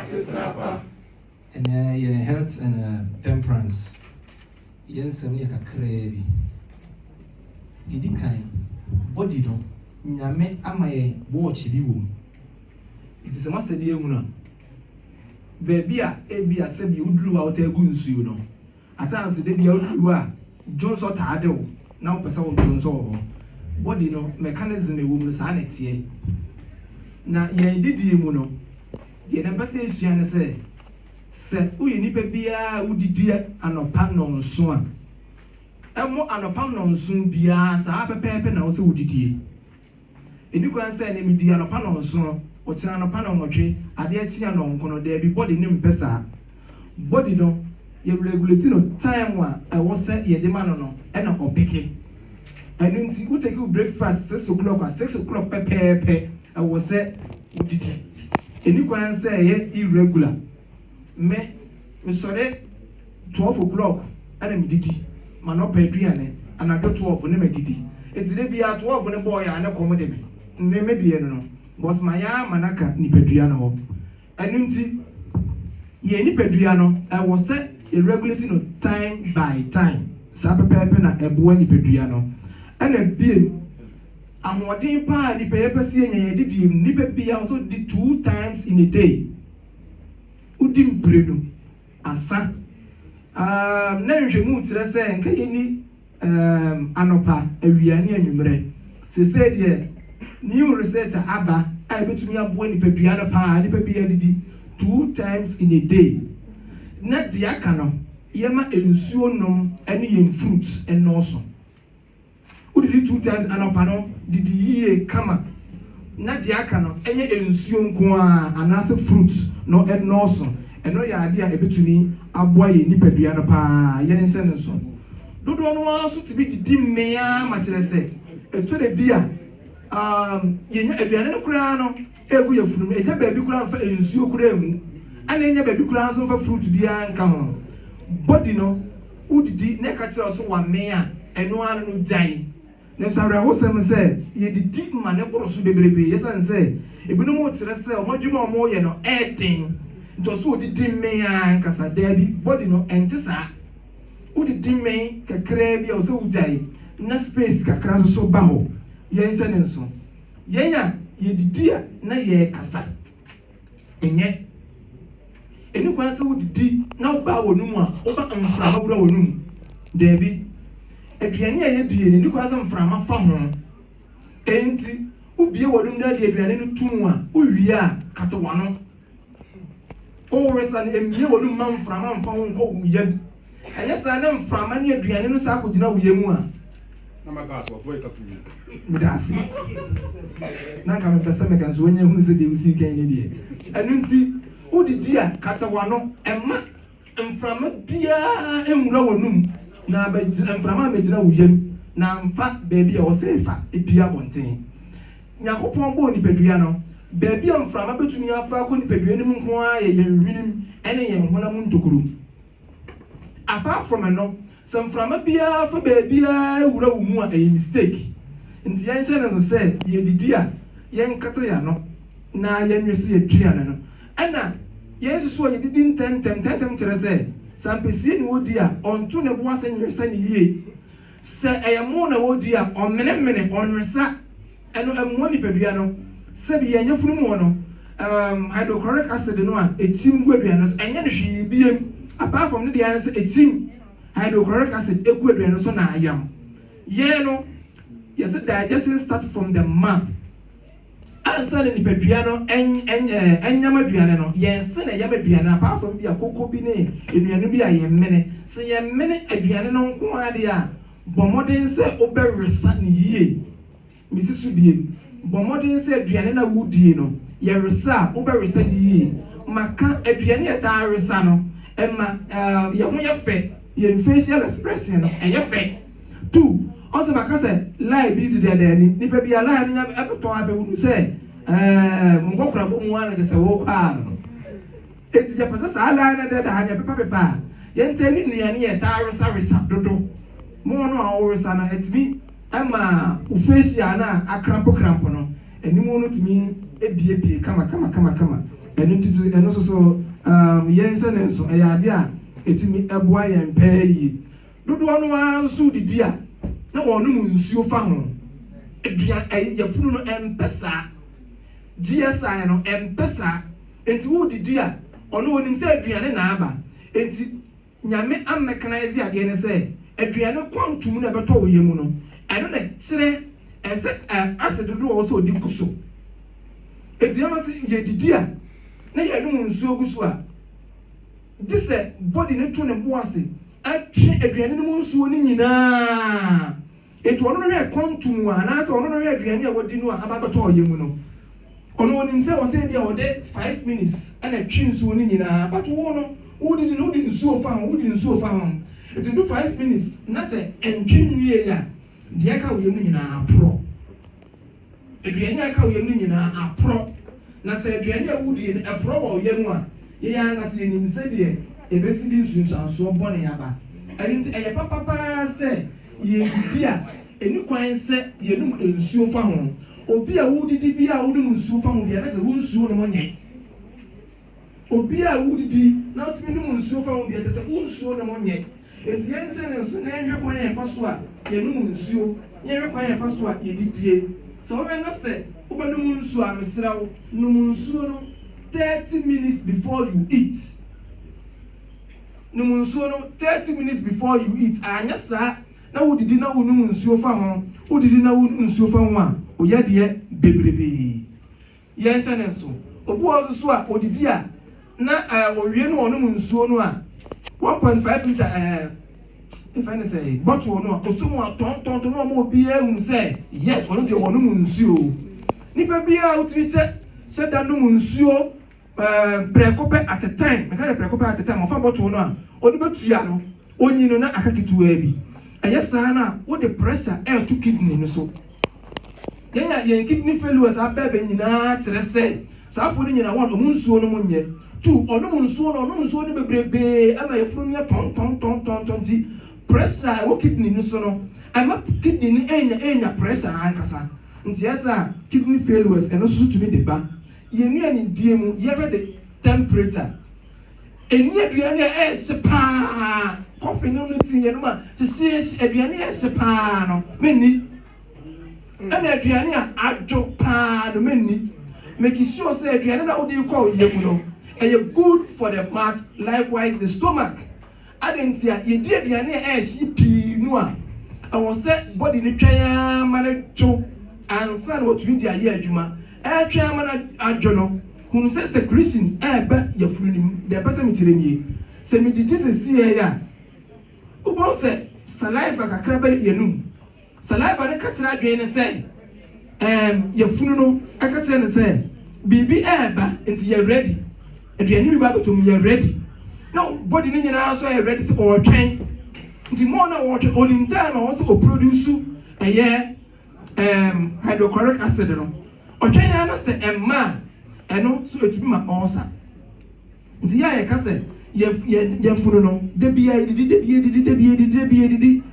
And health and temperance. Yes, I'm like a crave. Did kind body no nyame amaye watch bi wom. It is a master dear una. Baby a ebi a sebi udru out egu nsuo no. At times the dia udru a Jones or tade wo. Now person Jones or body no mechanism e wom sa na tie. Na ye didi mu no. Ye na pese esua ne se uye nipa bia udidi anopa no nso a emo anopa no nso bia sa pepepe na wo se udidi eni kwan se na medi anopa no nso o tira anopa no nwotwe ade achi ya no nkono da bi body ni mpesa body no ye regulate no time a wo se ye de ma no e na opeke enu nti u take breakfast 6 o'clock at 6 o'clock pepepe e wo se udidi eni kwan se ye irregular me sorry 12 o'clock and me didi mano peduane anado 12 ne me didi etire bia 12 ne boy ya ne komo de me die no boss maya manaka ni pedua no ho enu nti ye ni pedua no I was set regulating no time by time sa pepe na ebo ni pedua no ana bie amodin pa ni pepe si enya ye didi ni pe bia so di 2 times in a day udim prenu asa na nhwemu tire se nka yeni anopa awiane anwumre se se de new research aba ai betumi abo ni pedua no pa ni pe bia didi 2 times in a day na dia kano yema ensuo nom ene yem fruits enoso udidi 2 times anopa no didi ye kama na dia kano enye ensuo nko a anase fruits no enoso eno ya ade a ebetumi aboa ye nipadua no pa ye nse ne so dodo no aso tibi didi mmea ma kire se eto de bia yenya aduane no kura no egu ye funum eja ba bi kura mfa ensuo kura emu ana enya ba bi kura so mfa fruit bia nka ho body no udidi na ka kire so wa mmea eno anu no jai ne sawra ho sem se ye didi ma ne boro so bebrebe ye san se ebinom o kire se o madwuma o mo ye no edin nto so didi mmea nkasa dabi body no entisa udidi mmea kakra bia o se ujai na space kakra so ba ho ye nse ne nso yenya ye didi a na ye kasa enye eni kwa se udidi na oba wonum a oba mframa wura wonum dabi aduane a ye die ni kwa se mframa fa ho enti ubie wonum na die aduane no tumu a uwie a katowano o resan emie wonum ma mframa mfa ho nko uyem enye sa na mframa ne aduane no sa akogina uyemu a na magaso of way tatu mudasi na ka me pesa me kanzo onye hu se de usi kan ni de enu nti udidi a katawano emma mframa bia enwura wonum na ba mframa megina uyem na mfa baby a wo sefa epia bonten nyakopon bo ni pedua no baby a mframa betumi afa ko ni pedua ni mu nko a ye yenwinim ene ye nhona mu ntokuru apart from no some frama bia for baby ewura umu a mistake nti yan hye no say ye didi a yen kata ya no na yen nwese ye duane no ana yesu so ye didi tentem kire say sampesi ni wodi a onto ne bo ase nwese ni yie se eyamo na wodi a omene onwesa eno emu ni pedua no se bi yen yefunu mu no hydrochloric acid no a etim gwaduane so enye ne hwe biem apart from the answer etim hydrochloric acid egu aduane so na ayam ye no yes digestion start from the mouth answer ni pedua no enyama aduane no yes na yama aduane apart from bi akoko bi ne enuanu bi ayemene se yemene aduane no nko ade a bomoden se oberesa ni yie misisu biem bomoden se aduane na wudie no ye resa oberesa ni yie maka aduane eta resa no emma ye ho ye fe ye facial expression eye fe two also bakase lie bi de ni nipa bia lie nya ebeto abewunu se ngokora bo mu ana se wo kwa no eti ya pasa sa lie na de da nya pepa ye ntani nuane ye ta resa dodo mo no a wo resa na etimi emma u facial na akrampo no enimu no timi ebie kama ɛno titi ɛno soso yɛn sɛ ne nso ɛyɛ ade a ɛtumi ɛboa yɛn pɛɛ yie dodoɔ no ara nso didi a na wɔnom nsuo fa ho aduane yɛfunu no ɛmpɛ saa GSI no ɛmpɛ saa enti wo didi a ɔno onim sɛ aduane na aba enti nyame amɛkanaize adeɛ ne sɛ aduane kwantum na ɛbɛtɔ wo yɛ mu no ɛno na kyerɛ ɛsɛ ase dodoɔ wɔ sɛ odi gu so enti yɛma sɛ yɛdidi a na yɛnom nsuo gu so a gye sɛ body ne to ne bo ase atwe aduane no mu nsuo no nyinaa enti ɔno no yɛ kwantum a anaasɛ ɔno no yɛ aduane a wɔdi no a ababɛtɔ ɔyɛ mu no ɔno onim sɛ ɔsɛ deɛ ɔde 5 minutes ɛna twe nsuo no nyinaa but wo no wodidi no wodi nsuo fa ho wodi nsuo fa ho enti do 5 minutes na sɛ ɛntwe nwie a deɛ ka wo yɛ mu nyinaa aporɔ aduane a ka wo yɛ mu nyinaa aporɔ na sɛ aduane a wodi no ɛporɔ wɔ wo yɛ mu a yɛyɛ ankasa yɛnim sɛ deɛ ɛbɛsi di nsunsuansoɔ bɔne aba ɛno nti ɛyɛ papapaa sɛ yɛdidi a ɛni kwan sɛ yɛnum nsuo fa ho obi a wodidi bi a wodum nsuo fa ho deɛ na sɛ wo nsuo no mo nyɛ obi a wodidi na wotumi num nsuo fa ho deɛ sɛ wo nsuo no mo nyɛ enti yɛn hyɛ ne nso na yɛhwɛ kwan yɛn fa so a yɛnum nsuo yɛhwɛ kwan yɛn fa so a yɛdidie sɛ wɔbɛn no sɛ wobɛnum nsuo a mesrɛ wo num nsuo no 30 minutes before you eat num nsuo no 30 minutes before you eat anya saa na wodidi na wonum nsuo fa ho wodidi na wonum nsuo fa ho a oyɛ deɛ bebrebe yɛn hyɛ ne nso obi wɔ so a odidi a na owie no ɔnom nsuo no a 1.5 liter if I say bottle no osumu atɔntɔn no ɔmo obi ehun sɛ yes ɔno deɛ ɔnom nsuo nipa bi a wotiri hyɛ da nom nsuo prɛko pɛ at a time meka yɛ prɛko pɛ at a time ɔfa bottle no a ɔde bɛtua no onyi no na aka ketewa bi ɛyɛ saa na wode pressure ɛto kidney no so yɛn kidney failures abɛɛbɛ nyinaa kyerɛ sɛ saafo no nyinaa wɔn ɔmo nsuo no mo nyɛ two ɔnom nsuo no bebrebe ama yɛfunu no yɛ tɔntɔn ti pressure ɛwɔ kidney no so no ama kidney no ɛnya pressure ankasa nti yɛsa kidney failures ɛno so tumi de ba yɛnua ne die mu yɛhwɛ de temperature ɛni aduane a ɛhyɛ paa coffee no ti yɛn mu a sisi aduane a ɛhyɛ paa no mɛni ɛna aduane a adwo paa no mɛni make sure sɛ aduane na wode kɔ yɛ mu no ɛyɛ good for the mouth likewise the stomach adanti a yɛdi aduane a ɛhyɛ pii no a ɛwɔ sɛ body ne twɛn ama ne dwo ansa na wɔtumi di ayɛ adwuma ɛtwɛn ama na adwo no hunu sɛ secretion ɛɛbɛ yɛfuru nim deɛ ɛbɛ sɛ mekyerɛ nie sɛ medidi sɛsi yɛ a wobɔ sɛ saliva kakra bɛ yɛnum saliva ne ka kyerɛ adwene ne sɛ yɛfunu no ɛka kyerɛ ne sɛ biribi ɛɛba nti yɛ ready aduane bi ba bɛtɔm yɛ ready na body ne nyinaa nso yɛ ready sɛ ɔretwɛn nti mo na wɔtwɛn onim time a wɔn sɛ ɔproduce ɛyɛ hydrochloric acid no ɔtwɛn ya na sɛ ɛma ɛno so etumi ma ɔɔsa nti yɛ ka sɛ yɛfunu no debi edidi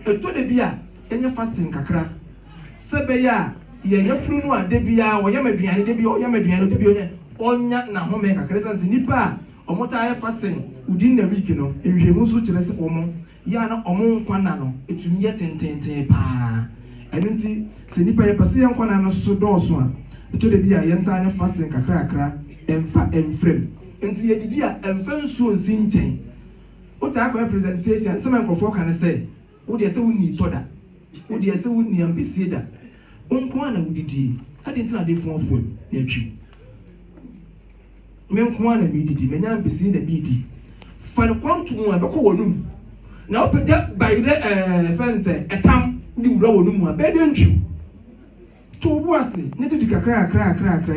eto debi a ɛnyɛ fasting kakra sɛ bɛyɛ a yɛfunu no a debi a wɔyɛ maduane debi ɔyɛ maduane debi ɔnya na home kakra sɛ nipa a ɔmo taa yɛ fasting within the week no ehwehwɛmu so kyerɛ sɛ ɔmo ya na ɔmo nkwana no etumi yɛ tententen paa ɛno nti sɛ nipa yɛ pɛsɛ yɛ nkwana no so dɔɔso a eto debi a yɛn taa yɛ fasting kakra ɛmfa ɛmfrɛm nti yɛdidi a ɛmfa nsuo nsi nkyɛn wotaa akɔyɛ presentation sɛmɛ nkurɔfoɔ ka ne sɛ wodeɛ sɛ wonni tɔ da wodeɛ sɛ wonni ampesie da nko a na wodidi ade nti na de fo afo na atwi me nko a na medidi menya ampesie na bidi fa ne kwantum a bɛkɔ wɔnum na wopɛgya bayerɛ fɛn sɛ ɛtam de wura wɔnum a bɛde ntwi to wo ase ne didi kakra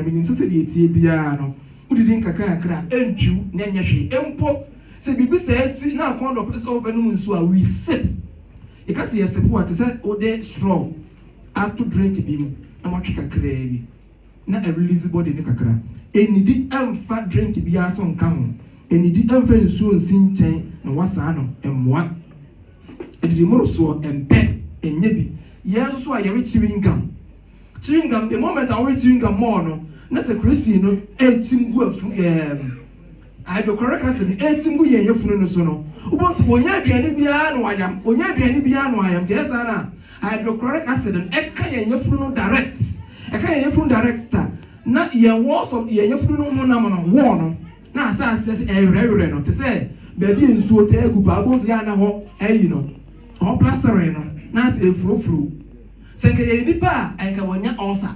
menim sɛ deɛ tie biara no wodidi kakra entwiw na nyɛ hwee empo sɛ bibi sɛ asi na akɔndɔ pɛ sɛ wobɛnom nsuo a we sip ɛka sɛ yɛ sip a te sɛ wode straw ato drink bi mu na wɔtwe kakra bi na release body ne kakra enidi ɛmfa drink biara so nka ho enidi ɛmfa nsuo nsi nkyɛn na wasaa no ɛmmoa ɛdidi mmorosoɔ ɛmpɛ ɛnyɛ bi yɛn nso so a yɛre chewing gum the moment a wɔre chewing gum more no na se Christian no etim gu hydrochloric acid etim gu ye yefunu no so no ubo se onya aduane bia no ayam onya aduane bia no ayam te sa na hydrochloric acid e ka ye yefunu no direct e ka ye yefunu director na ye walls of ye yefunu no honam no wo no na asase ewere no te se baby nsuo te egu ba bo se ya na ho ayi no ho plastering no na se efurofuru se nke ye nipa enka wonya ulcer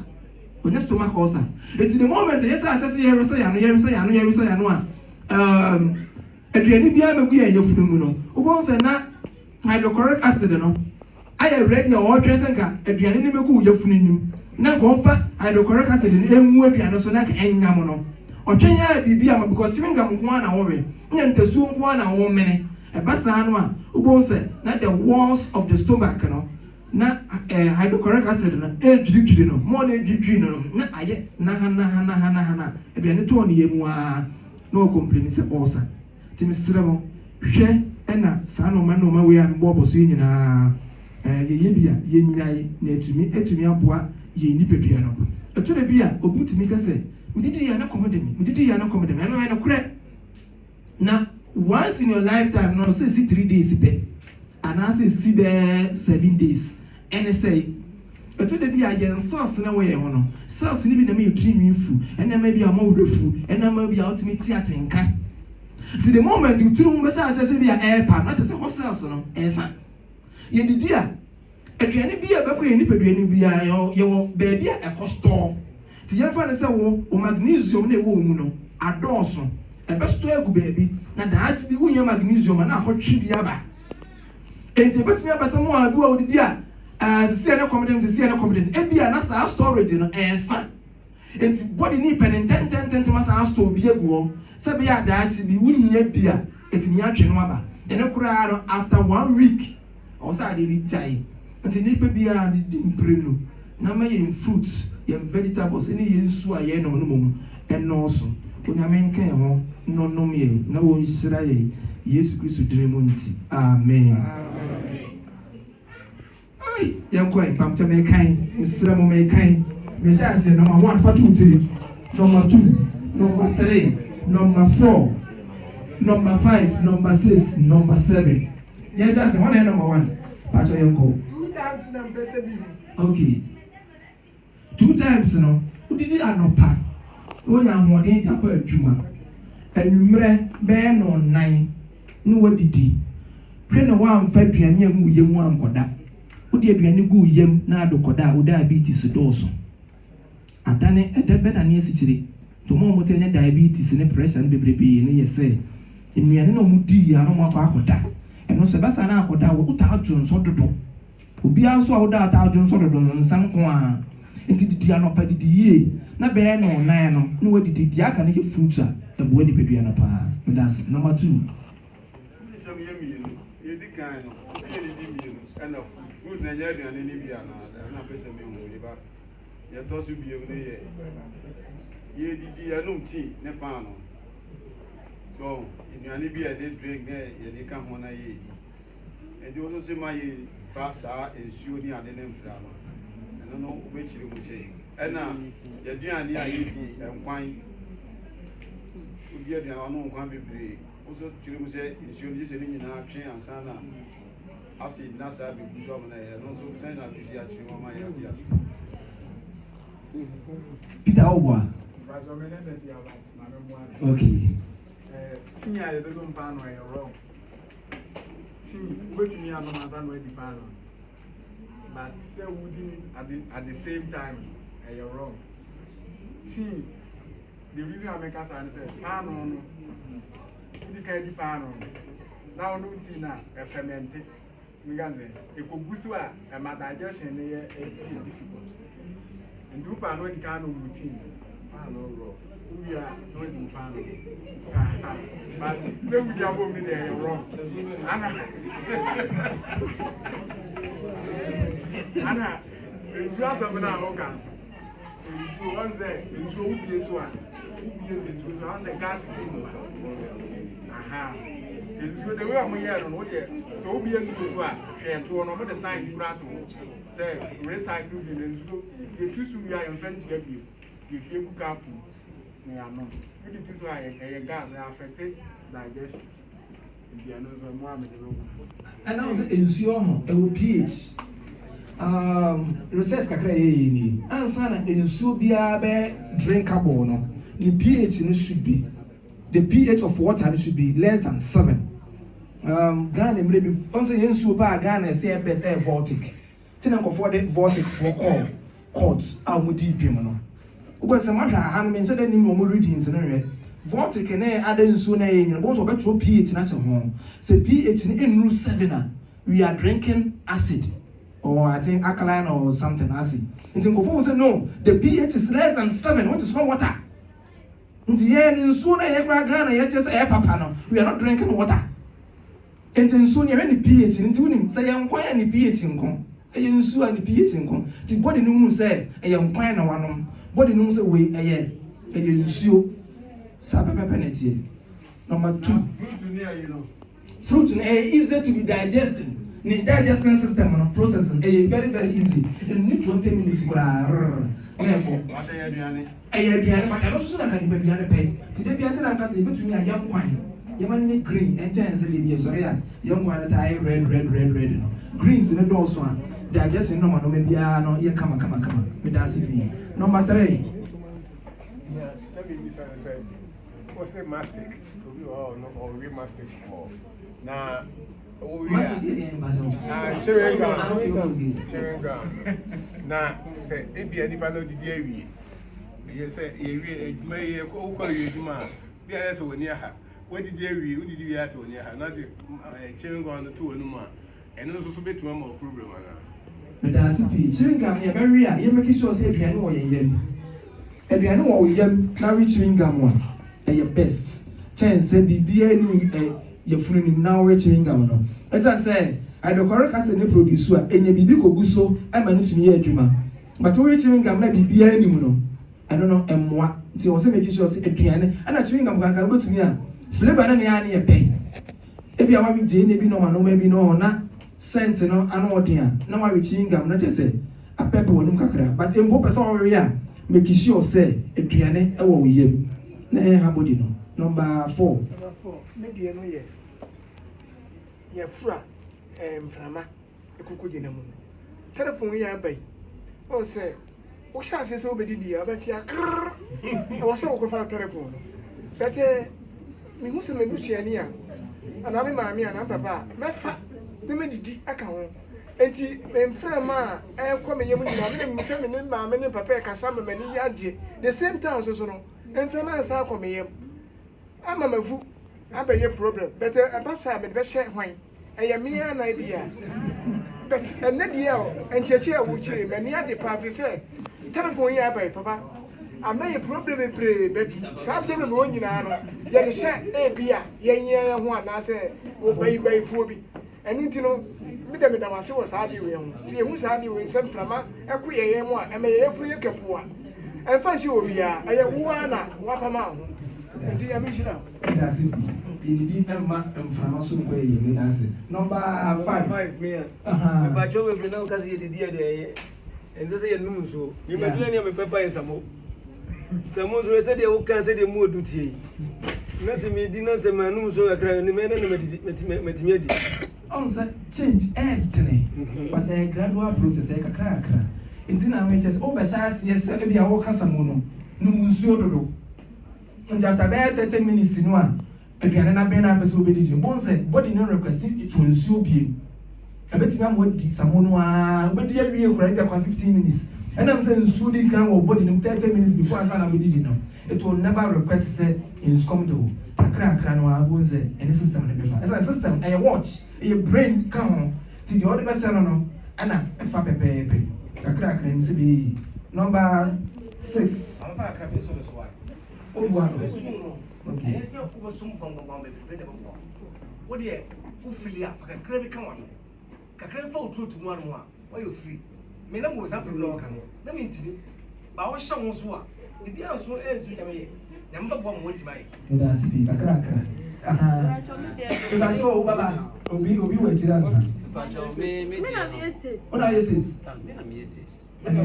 wonya stomach ulcer eti the moment yes asase ye resa ya no a aduane bia megu ye yefunu mu no wo se na hydrochloric acid no aye ready or tresenka aduane ni megu yefunu nim na gonfa hydrochloric acid ni enwu aduane so na ka enyam no otwenya bibia ma because singa nko na wo we nya ntasu nko na wo mene ebasa no a wo se na the walls of the stomach no na hydrochloric acid no edwidwiri no mo na edwidwiri no na aye na hana aduane to no yemu a no complain se ulcer timisire mo hwe na sa no ma we a mbo boso nyina ye bia ye nyai na etumi aboa ye nipedua no eto de bia obutimi ka se udidi ya na komodemi ano ya na kure na once in your lifetime no say 3 days be and I say 7 days and say eto de bia ye nsas na we ye ho no sas ni bi na me yutimi fu ena ma bia ma worefu ena ma bia ultimate atenka to the moment you tru me say bia airpan na te say hostels no esa ye didi a aduane bia be ko ye nipaduane bia ye wo ba bia e costo ti ye fa ne se wo magnesium na e wo mu no adoso e be sto egu baabi na daat bi wo ye magnesium na ahotwe bi aba enti betumi aba se mo a bi wo didi a sisi na competent e bia na sa storage no ensa enti body ni ten ma sa store bi egu se bia daat bi wo ni ye bia etimi atwe no aba ene kura no after 1 week o sa de bi chai enti ni pe bia di imprenu na ma ye fruits ye vegetables any ye nsu a ye no no mum eno so onyame nka ye ho no nom ye na wo nsira ye Yesu Kristo dire mu nti amen ai ye ko ai pam teme kan nsira mo me kan me sha se number 1 fa 2 3 number 2 number 3 number 4 number 5 number 6 number 7 ye sha se one number 1 pa cho ye ko 2 times na mpese bi okay 2 times no udidi anopa wonya hoden ja kwa adwuma anwumre be no 9 no wadidi hwe no wa amfa aduane amu yemu ankoda wodi aduane gu yem na adokoda wo diabetes doso adane edebe na ne asichire to mo mo tenya diabetes ne pressure ne bebrebe ne yese enuane no mudi ya no mo akwa akoda eno se basa na akoda wo uta adwonso dodo obi aso a wo da ata adwonso dodo nsan ko a enti didi anopa didi yie na be no 9 no no wadidi di aka ne fruit a ebo ni pedua no pa that's number 2 some yemi you di kan no you di mi no and food na nya aduane ni bia na pese me ho liba ye to so bia ne ye didi ya no ti ne pa no so aduane bia de drink ne ye di kan ho na ye e di oso se ma ye fa sa ensuo ni ade ne mfra no no we chiri mu se ena ye aduane a ye di enkwan obi aduane no nkwan bebre oso chiri mu se ensuo ni se ni nyina twen ansa na acid na sa bi buso amana ye no so sense na bi ya chiri mama ya ti asa Peter Obwa bazo me na dia ba na me mo okay tinya ye do mpa no ye wrong ubetumi anoma no edi pan but say woody at the same time you're wrong see the reason I make us say pan no the kind of pan now no tina e ferment we gan there e ko gusu a e ma digestion ne e difficult and do pan no the kind of routine pan no raw we are no the pan but say we are going there you're wrong Anna, it's just something I look at. It's one day, it's so obvious one. It's on the gas. Aha. It's the way I'm here on what so obvious this one. And to one of the sign you brought to say, recycle and so you too soon. We are in front of you. if you cook up, me are not. It is why a gas affected digestion. And also nsuo ho pH research kakra ni ansa na nsuo bia be drinkable no the pH no should be the pH of water should be less than 7. Ghana maybe once nsuo ba Ghana say best air Baltic tina ko for the Baltic for courts amudi biem no ubasa ma hwa han me say da ni mo readings no hwe Vortic ne other nsuo na yen no so betro pH na se ho say pH ni enru 7 we are drinking acid or I think alkaline or something acid nti nkofo say no the pH is less than 7 what is wrong water nti yen nsuo na ye gra Ghana ye just air papa no we are not drinking water nti nsuo ni ni pH nti woni say ye nkwan ni pH nko e nsuo ni pH nko ti body no hu say e ye nkwan na wanom body no say we e ye nsuo penalty. Number 2. Fruit easy to be digested. The digestion system processing very very easy. In need 20 minutes for but also can be pay. Today be another case between a young wine. You green and chance sorry young one that red. Greens in the door one. Digestion no man maybe no here come. With that Number 3. What's a mastic? Or we mastic for now. Chewing gum. Now, say, if you anybody the day, you say, you may call you, man. Yes, when near her. What did you who did you ask when near her? Not the chewing gum on the 2 and 1. And also bit more problem. But that's the chewing gum, you're very real. You make sure say piano or yen. And you know, yen, now chewing gum one. Your best chance say bibia ni your friend now chewing gum no as I say I do correct as any producer enya bibi kogu so e ma no tumi adwuma but we chewing gum na bibia ni mu no I don't know emwa nti o say make sure say aduane ana chewing gum kan betumi a flavor na ya na e pay e bia wa bi je na bi no ma no ma bi no na scent no ana odin a na wa chewing gum na say apepe wonum kakra but embo person o we a make sure say aduane e wo yem na body no. Number 4. Media no ye. Ye fra frama ekuko gina mu. Telephone ya bai. O say o sha se so bedi dia abati akr. O say o ko fa telephone. Sete mi hu se me busia ni a. Ana me maami ana papa. Me fa ne me didi aka ho. Enti frama ko me yemu ni na me se me ne maami ne papa e kasa me mani yaje. The same time so no. Entrama sa ko me yem. Ama mavu abeye problem. But abasa me be share hwan. Eye me na bia. But ene dia o encheche a wo chire me ne ade pa fi say telephone ya bai papa. Ama ye problem e pre but sa so me no nyina no. Ye de share e bia ye nye ho ana say wo bai fu bi. Eni ti no me da wase wo sa bi we ho. Ti e hu sa bi we nsem frama e ko ye ye mo a me ye fu ye kapu a. Enfa shi wo bia eye wo ana wa pa ma ho. Enti ya mi shira. That's it. Indeed, Emma and Framason way in answer. Number 5 me. But you will know because you did the and say no so. You may do any pepper and some more. Some more said they can say the more duty. Nothing me did not say my no so I cry and the man and answer change everything. But a gradual process like a cracker. Intina which over shas yes, be a walk has a mono. No museo. And after 30 minutes in one, aduane na ben na pese obedi di bon say body no request for nsuo biem abeti am wadi samono a obedi awie kura bia kwa 15 minutes and am say nsuo di kan wo body no 30 minutes before answer na obedi di no it will never request say in skomdo akra no a bon say any system na befa as a system a watch a brain kan ti di other person no ana efa pepepe akra ni se bi number 6 am pa akra fi so so okay. Yes, you go some bang what dear, who feel up? Can crave come on. Can fall through to one more. Why you free? Me no was after no can. Let me tell you. But I was some so. If you are so as you may. Number 1 went by. That's it. Akra. That's all baba. Obi we tira answer. Me na yeses. What are yeses? Me na yeses. Proper,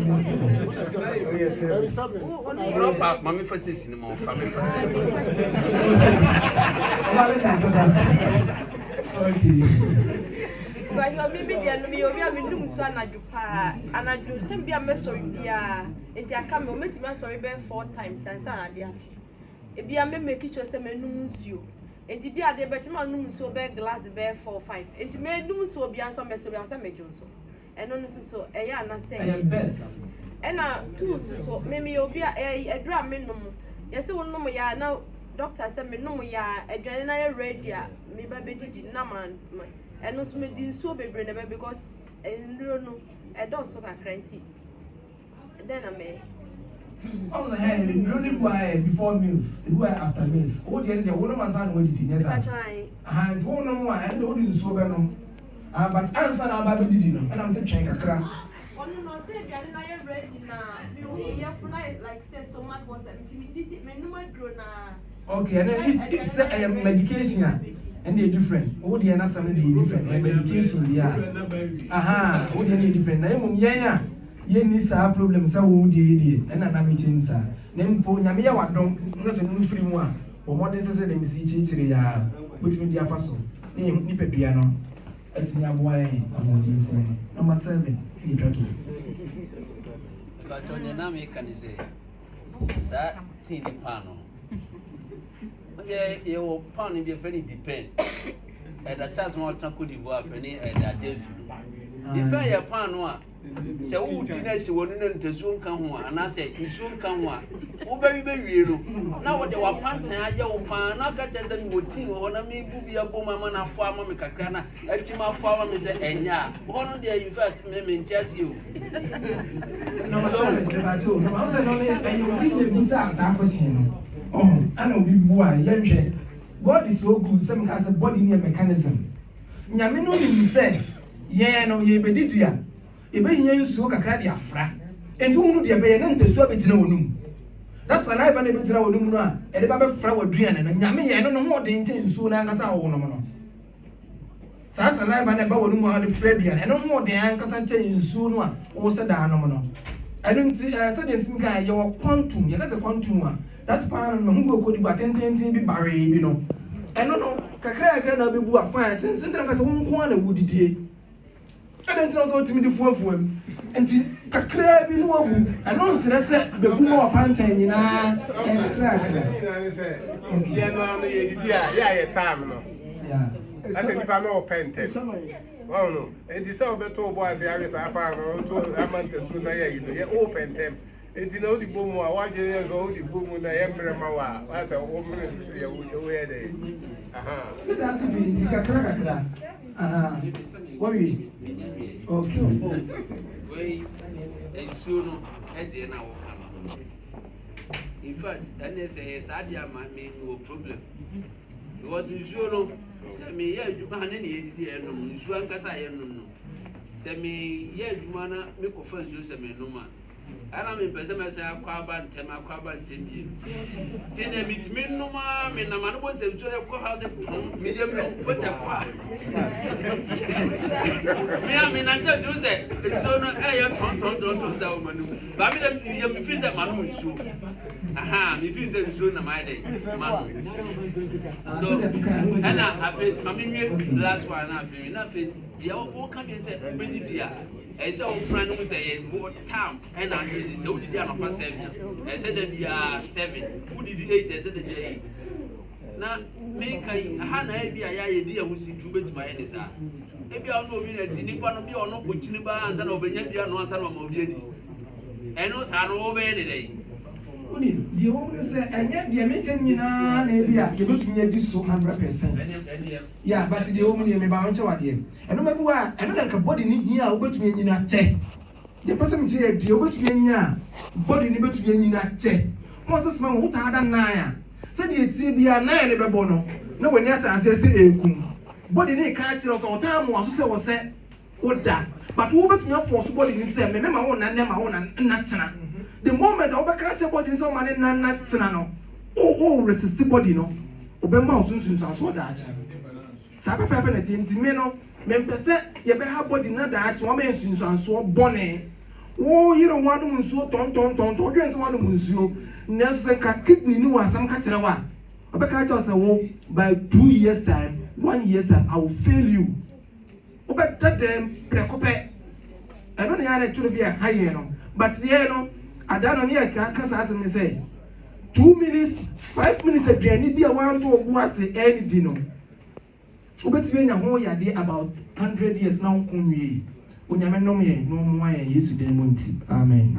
mommy for sitting more family for But you are maybe the me over me do so anajupa anaju tem bia me sorry bia enti aka me o meti me sorry be 4 times and say ade achi e bia me make sure say me num nsuo enti bia de be chima num nsuo be glass be 4 5 enti me num nsuo bia so me sorry say me jonso eno no so e ya na say I am best. Ena two so me obi edura me num yesi wo num ya na doctor say me num ya edwane na ready a me ba be didi na man and also me din so bebre na because enduro no e don so kakranti then I may On the hand, really why before meals, why after meals. Oh, the one man's hand when did yes, and one no more, and no so venom. But answer now, Baby did know, and I'm saying, Crack. Oh no, say if you're not ready now, you have like say so much was intimidated, me no more grow na. Okay, and if say I am medication. And they're different. Oh, they are not something different. And medication, they are. Aha, oh, they are different. Na emu yanya, ye ni sa problem sa wo die. And na me chin sa. Na mpo nyame ya wadom, na se mu free mu a. O modern say dem si chichire ya. Putimi dia faso. Ni pedua no. Etinya boa yen amodi nse. Number 7, ni twato. But on na me can say that tin the pano. You will pound be very depend. And the chance more could develop any and that day. Depend your pan. So, who did she wouldn't to soon come one, and I said, you soon come one. Oh, very, very real. Now, what they were panting, I yell pan, not catch as any would team, or me, booby a woman, a farmer, make a crana, a team of farmer, Mr. Enya. One of the, in fact, may test you. Number 7, and you will give the Missas question. Oh, I know big boy, young God is so good, some has a body near mechanism. Yamino didn't say, yeah, no, ye bedidia. Ebe here so kakra dia fra. Enti unu dia be ye na ntesu abegina wonum. That saliva na begina wonum no a, e de ba be fra waduane na nyame ye no no ho de nte nsu na ngasa wo no no. Sa saliva na ba wonum a de fra duane, e no ho de ankasa nte nsu no a wo se da no no. Enu nti se de sim kan ye wo quantum, ye ka se quantum a. That part no hu go kodi ba tententin bi bare bi no. Eno no kakra kakra na bebu afan since ntra ka se wo nko na wudidie. I don't know what to me the four for him. And the crab in one, I don't say the more panting in a crack. Yeah, no, yeah, time. I think if I know Pente. Oh, no. And the sound of the two boys, I was up a month or sooner, you open them. It's no the boom, 1 year ago, the boom when I am Mawa. That's a woman where they. Aha. It has to be the crack. Aha. Worry. Okay. Wait, and soon, and then I will come. In fact, and they say, Sadia might mean no problem. It was usual, send me, yeah, you can't any idea, no, you want to say, no. Send me, yeah, you want to make a friend, you send me no man. And I'm in person myself, Quaban, Tema, Quaban, Timmy. Didn't meet me no man, and the man was a joy of how the medium put a quad. I mean, I tell you that it's so not a don't sell Manu. But I'm fees at Manu. Aha, if he's a soon of my day. So, and I feel, I mean, last one, I feel nothing. The old come and said, Pretty dear. And so, Brandon was a more town, and I did so did not pass 7. I said that we are 7. Who did the 8? I said the 8. Now, make a Hannah be a idea who see to bet my any sir. Maybe I'll know that Nippon be or no put Chiniba and San Obenia no son of Mobilis. And no son over any day. The woman said, and yet the American, you don't need this so 100%. Yeah, but the woman you may bounce out here. And no matter what, I don't like a body in here, but me in a check. The person said, the over to be in here, body in between in a check. What's a small what had a naya? Said it's be a 9 bono. No one else I say, body in a catch us on time was said, what that? But who bet me up for somebody in say, remember my own and my own and natural. The moment I will catch a body in some man and natural. Oh, resist body no. Obema soon so that. Sapa papa na tinti me no. Me pese ye be ha body na that one man soon so bonne. wo yire ho adum nsuo ton dwen se wadum nsuo na se ka kidney ni wasam ka kire wa obeka cha se wo by 2 years time 1 year time I will fail you obeta dem prekope eno ne yare turu bia haye no but ye no adano ne ka kasa asem say 2 minutes 5 minutes aduani bia wan to ogu ase any no obetime nya ho yade about 100 years now kunwie onyame nom ye no mo aye Yesu den mo nti amen.